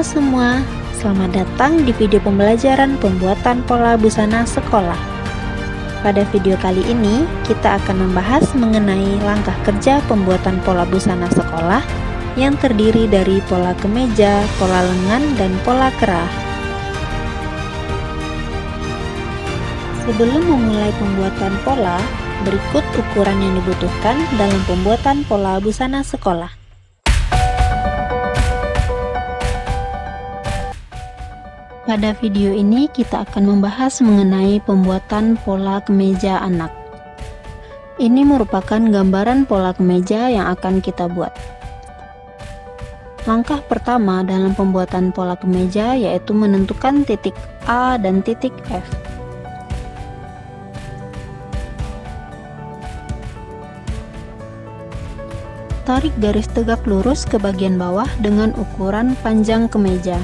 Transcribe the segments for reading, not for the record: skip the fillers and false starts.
semua, selamat datang di video pembelajaran pembuatan pola busana sekolah. Pada video kali ini, kita akan membahas mengenai langkah kerja pembuatan pola busana sekolah yang terdiri dari pola kemeja, pola lengan, dan pola kerah. Sebelum memulai pembuatan pola, berikut ukuran yang dibutuhkan dalam pembuatan pola busana sekolah. Pada video ini kita akan membahas mengenai pembuatan pola kemeja anak. Ini merupakan gambaran pola kemeja yang akan kita buat. Langkah pertama dalam pembuatan pola kemeja yaitu menentukan titik A dan titik F. Tarik garis tegak lurus ke bagian bawah dengan ukuran panjang kemeja.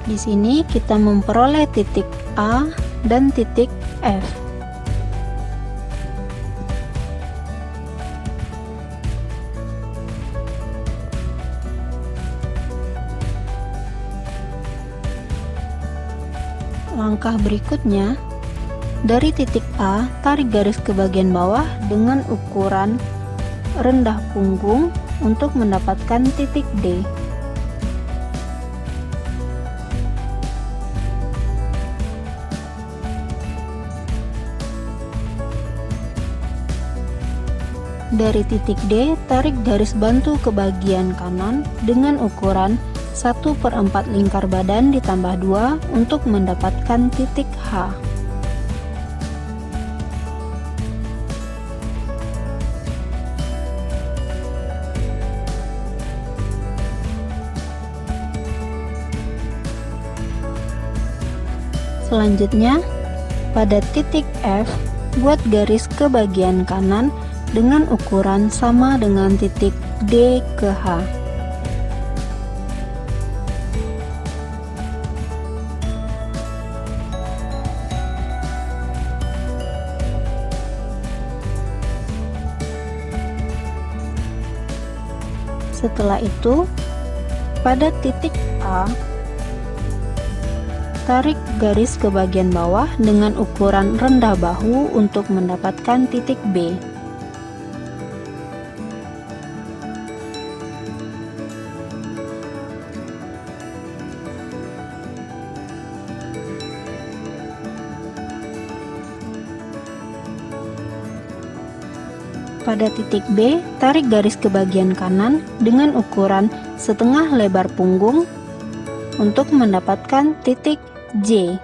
Di sini kita memperoleh titik A dan titik F. Langkah berikutnya, dari titik A, tarik garis ke bagian bawah dengan ukuran rendah punggung untuk mendapatkan titik D. Dari titik D, tarik garis bantu ke bagian kanan dengan ukuran 1/4 lingkar badan ditambah 2 untuk mendapatkan titik H. Selanjutnya, pada titik F, buat garis ke bagian kanan dengan ukuran sama dengan titik D ke H. Setelah itu, pada titik A, tarik garis ke bagian bawah dengan ukuran rendah bahu untuk mendapatkan titik B. Pada titik B, tarik garis ke bagian kanan dengan ukuran setengah lebar punggung untuk mendapatkan titik J.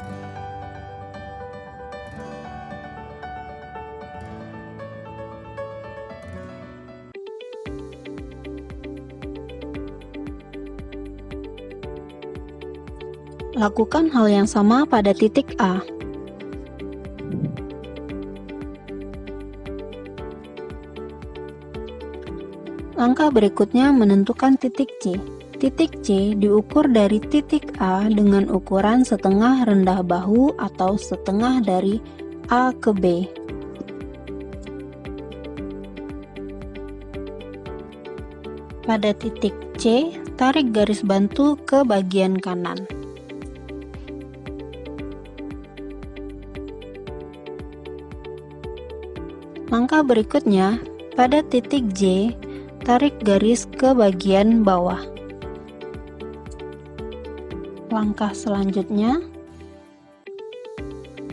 Lakukan hal yang sama pada titik A. Langkah berikutnya menentukan titik C. Titik C diukur dari titik A dengan ukuran setengah rendah bahu atau setengah dari A ke B. Pada titik C, tarik garis bantu ke bagian kanan. Langkah berikutnya, pada titik J, tarik garis ke bagian bawah. Langkah selanjutnya,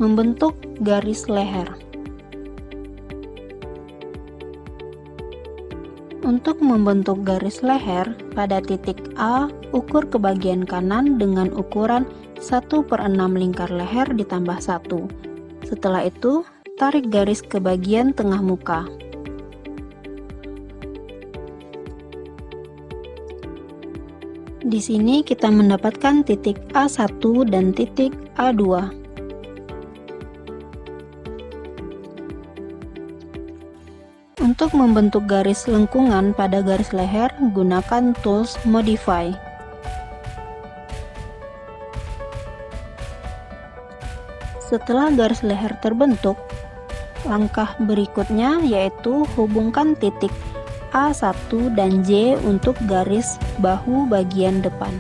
membentuk garis leher. Untuk membentuk garis leher, pada titik A, ukur ke bagian kanan dengan ukuran 1/6 lingkar leher ditambah 1. Setelah itu, tarik garis ke bagian tengah muka. Di sini kita mendapatkan titik A1 dan titik A2. Untuk membentuk garis lengkungan pada garis leher, gunakan tools Modify. Setelah garis leher terbentuk, Langkah berikutnya yaitu hubungkan titik A1 dan J untuk garis bahu bagian depan.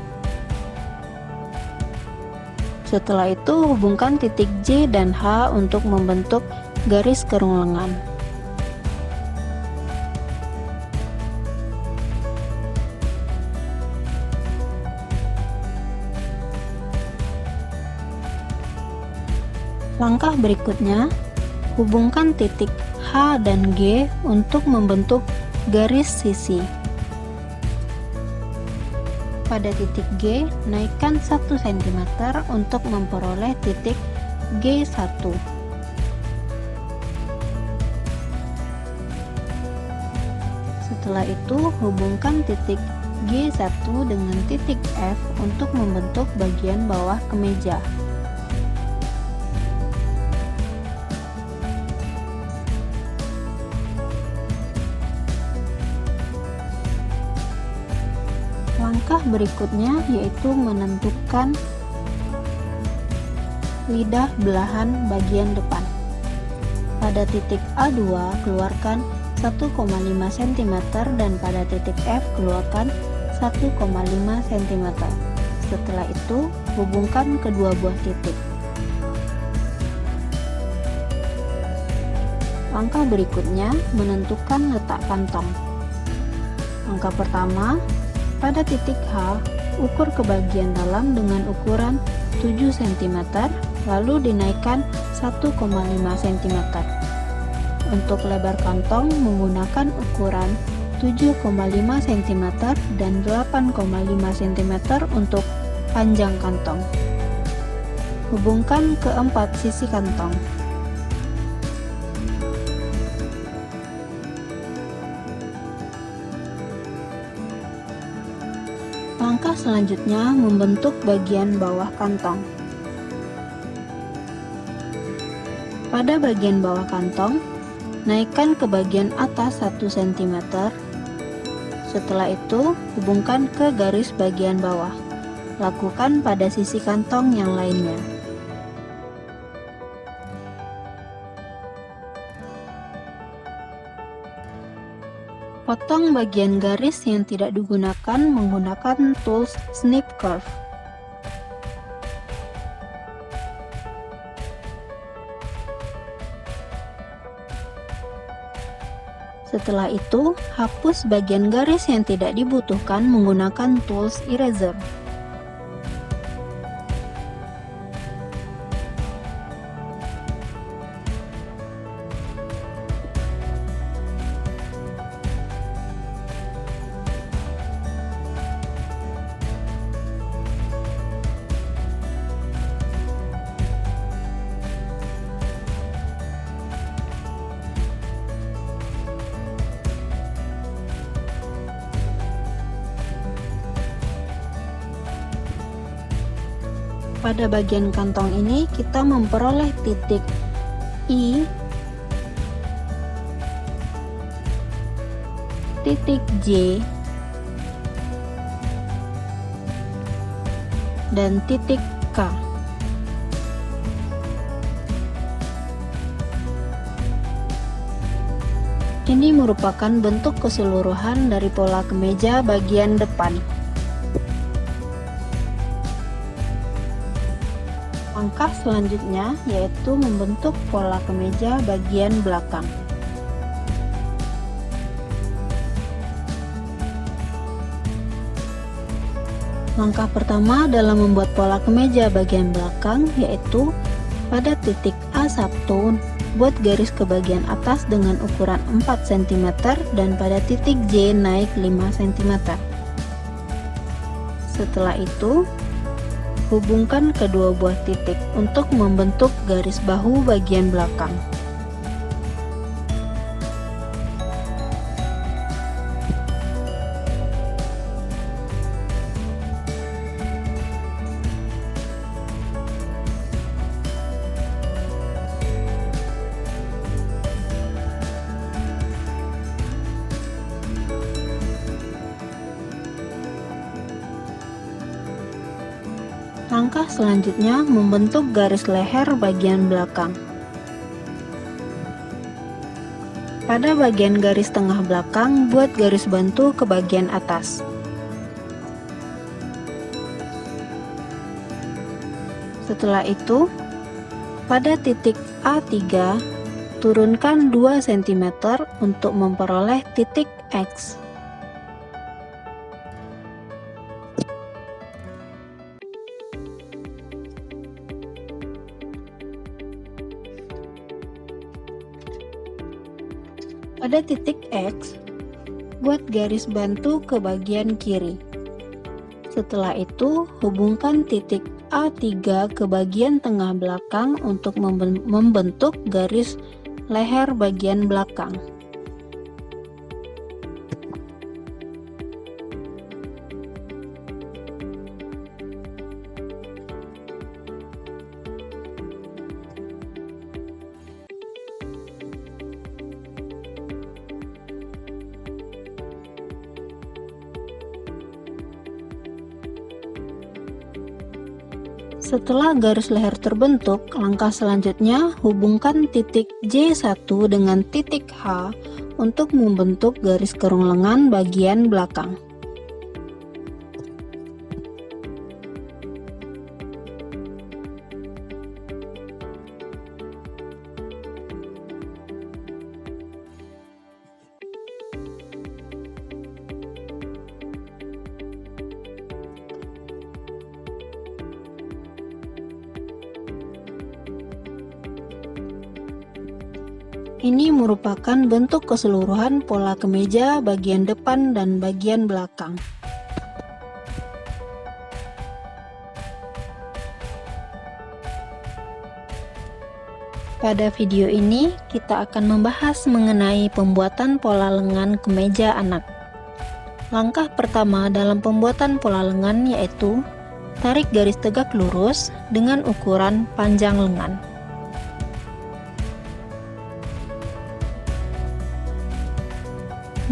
Setelah itu hubungkan titik J dan H untuk membentuk garis kerung lengan. Langkah berikutnya, hubungkan titik H dan G untuk membentuk garis sisi. Pada titik G, naikkan 1 cm untuk memperoleh titik G1. Setelah itu, hubungkan titik G1 dengan titik F untuk membentuk bagian bawah kemeja. Langkah berikutnya yaitu menentukan lidah belahan bagian depan. Pada titik A2 keluarkan 1,5 cm dan pada titik F keluarkan 1,5 cm. Setelah itu hubungkan kedua buah titik. Langkah berikutnya menentukan letak kantong. Langkah pertama, pada titik H, ukur ke bagian dalam dengan ukuran 7 cm, lalu dinaikkan 1,5 cm. Untuk lebar kantong menggunakan ukuran 7,5 cm dan 8,5 cm untuk panjang kantong. Hubungkan keempat sisi kantong. Langkah selanjutnya membentuk bagian bawah kantong. Pada bagian bawah kantong, naikkan ke bagian atas 1 cm. Setelah itu, hubungkan ke garis bagian bawah. Lakukan pada sisi kantong yang lainnya. Potong bagian garis yang tidak digunakan menggunakan tools snip curve. Setelah itu, hapus bagian garis yang tidak dibutuhkan menggunakan tools eraser. Pada bagian kantong ini kita memperoleh titik I, titik J, dan titik K. Ini merupakan bentuk keseluruhan dari pola kemeja bagian depan. Langkah selanjutnya yaitu membentuk pola kemeja bagian belakang. Langkah pertama dalam membuat pola kemeja bagian belakang yaitu pada titik A1 buat garis ke bagian atas dengan ukuran 4 cm dan pada titik J naik 5 cm. Setelah itu hubungkan kedua buah titik untuk membentuk garis bahu bagian belakang. Langkah selanjutnya membentuk garis leher bagian belakang. Pada bagian garis tengah belakang, buat garis bantu ke bagian atas. Setelah itu, pada titik A3, turunkan 2 cm untuk memperoleh titik X. Pada titik X, buat garis bantu ke bagian kiri. Setelah itu, hubungkan titik A3 ke bagian tengah belakang untuk membentuk garis leher bagian belakang. Setelah garis leher terbentuk, langkah selanjutnya hubungkan titik J1 dengan titik H untuk membentuk garis kerung lengan bagian belakang. Ini merupakan bentuk keseluruhan pola kemeja bagian depan dan bagian belakang. Pada video ini, kita akan membahas mengenai pembuatan pola lengan kemeja anak. Langkah pertama dalam pembuatan pola lengan yaitu tarik garis tegak lurus dengan ukuran panjang lengan.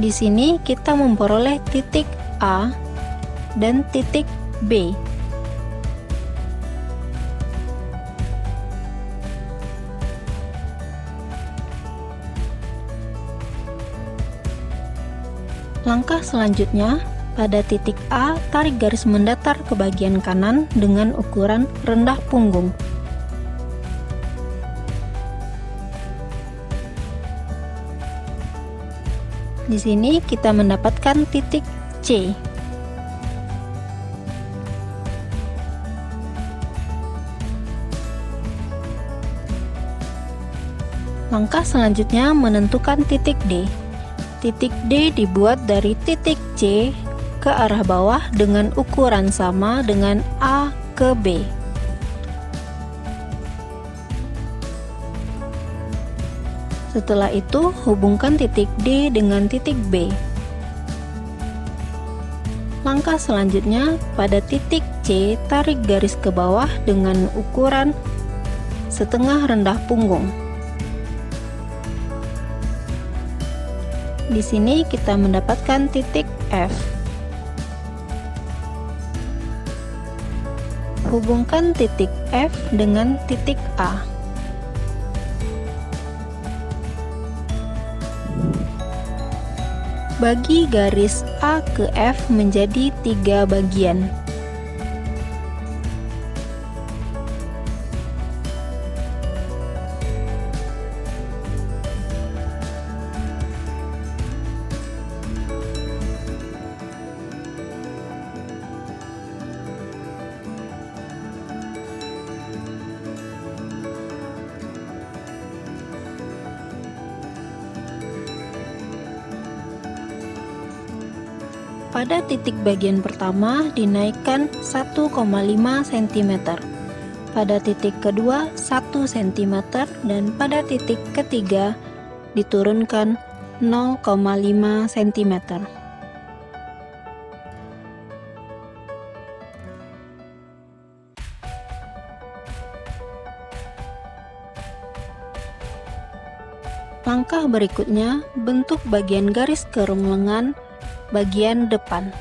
Di sini kita memperoleh titik A dan titik B. Langkah selanjutnya, pada titik A, tarik garis mendatar ke bagian kanan dengan ukuran rendah punggung. Di sini kita mendapatkan titik C. Langkah selanjutnya menentukan titik D. Titik D dibuat dari titik C ke arah bawah dengan ukuran sama dengan A ke B. Setelah itu, hubungkan titik D dengan titik B. Langkah selanjutnya, pada titik C, tarik garis ke bawah dengan ukuran setengah rendah punggung. Di sini kita mendapatkan titik F. Hubungkan titik F dengan titik A. Bagi garis A ke F menjadi 3 bagian. Pada titik bagian pertama dinaikkan 1,5 cm, pada titik kedua 1 cm, dan pada titik ketiga diturunkan 0,5 cm. Langkah berikutnya, bentuk bagian garis kerung lengan bagian depan.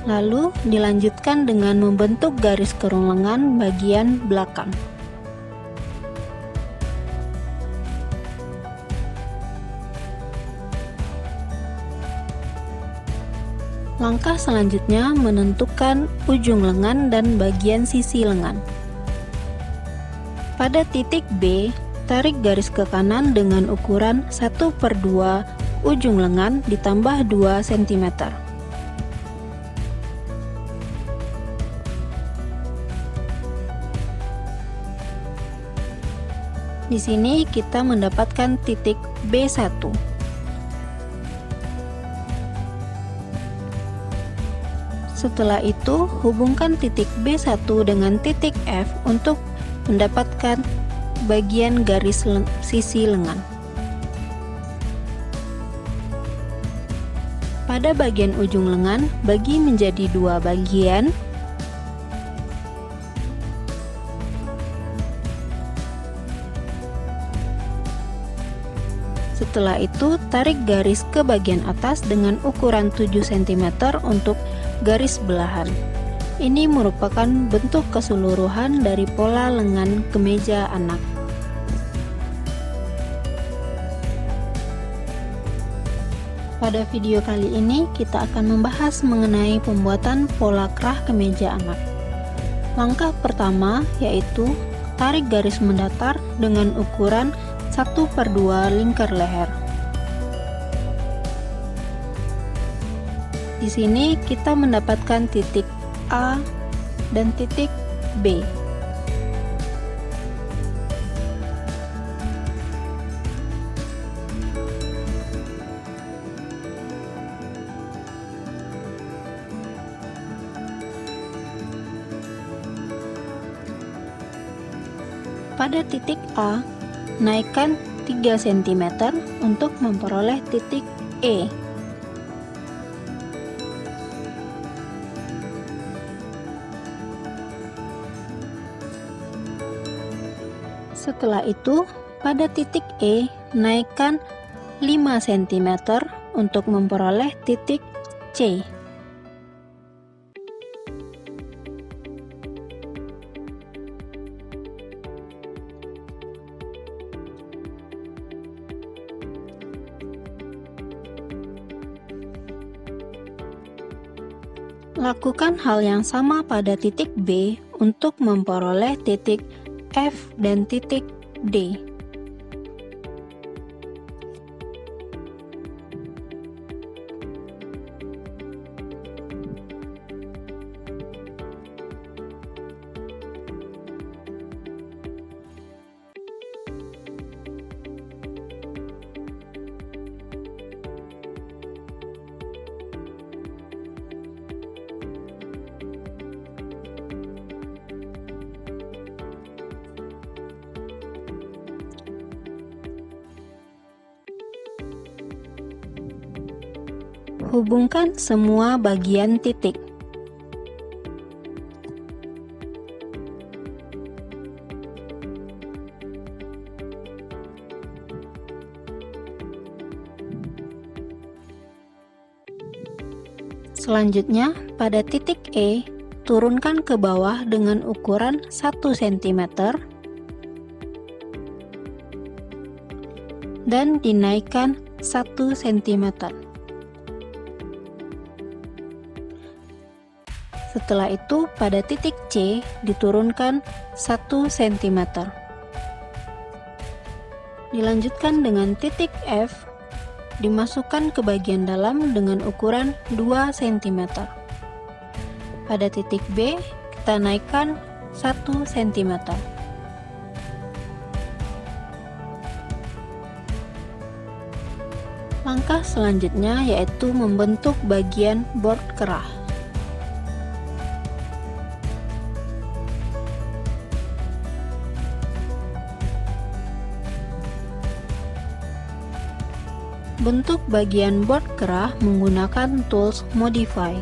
Lalu dilanjutkan dengan membentuk garis kerung lengan bagian belakang. Langkah selanjutnya menentukan ujung lengan dan bagian sisi lengan. Pada titik B, tarik garis ke kanan dengan ukuran 1/2 ujung lengan ditambah 2 cm. Di sini kita mendapatkan titik B1. Setelah itu, hubungkan titik B1 dengan titik F untuk mendapatkan bagian garis sisi lengan. Pada bagian ujung lengan, bagi menjadi 2 bagian. Setelah itu, tarik garis ke bagian atas dengan ukuran 7 cm untuk garis belahan. Ini merupakan bentuk keseluruhan dari pola lengan kemeja anak. Pada video kali ini, kita akan membahas mengenai pembuatan pola kerah kemeja anak. Langkah pertama yaitu tarik garis mendatar dengan ukuran 1/2 lingkar leher. Di sini kita mendapatkan titik A dan titik B. Pada titik A, naikkan 3 cm untuk memperoleh titik E. Setelah itu, pada titik E, naikkan 5 cm untuk memperoleh titik C. Lakukan hal yang sama pada titik B untuk memperoleh titik F dan titik D. Hubungkan semua bagian titik. Selanjutnya, pada titik E, turunkan ke bawah dengan ukuran 1 cm dan dinaikkan 1 cm. Setelah itu, pada titik C diturunkan 1 cm. Dilanjutkan dengan titik F, dimasukkan ke bagian dalam dengan ukuran 2 cm. Pada titik B, kita naikkan 1 cm. Langkah selanjutnya yaitu membentuk bagian board kerah. Bentuk bagian board kerah menggunakan tools Modify.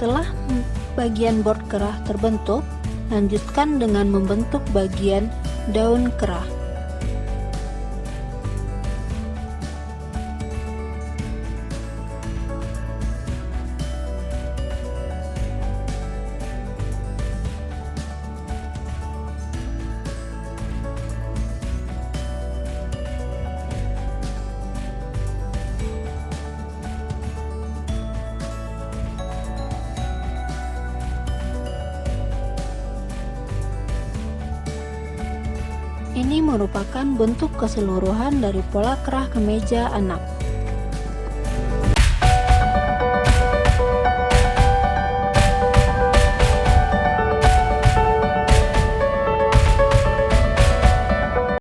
Setelah bagian board kerah terbentuk, lanjutkan dengan membentuk bagian daun kerah. Ini merupakan bentuk keseluruhan dari pola kerah kemeja anak.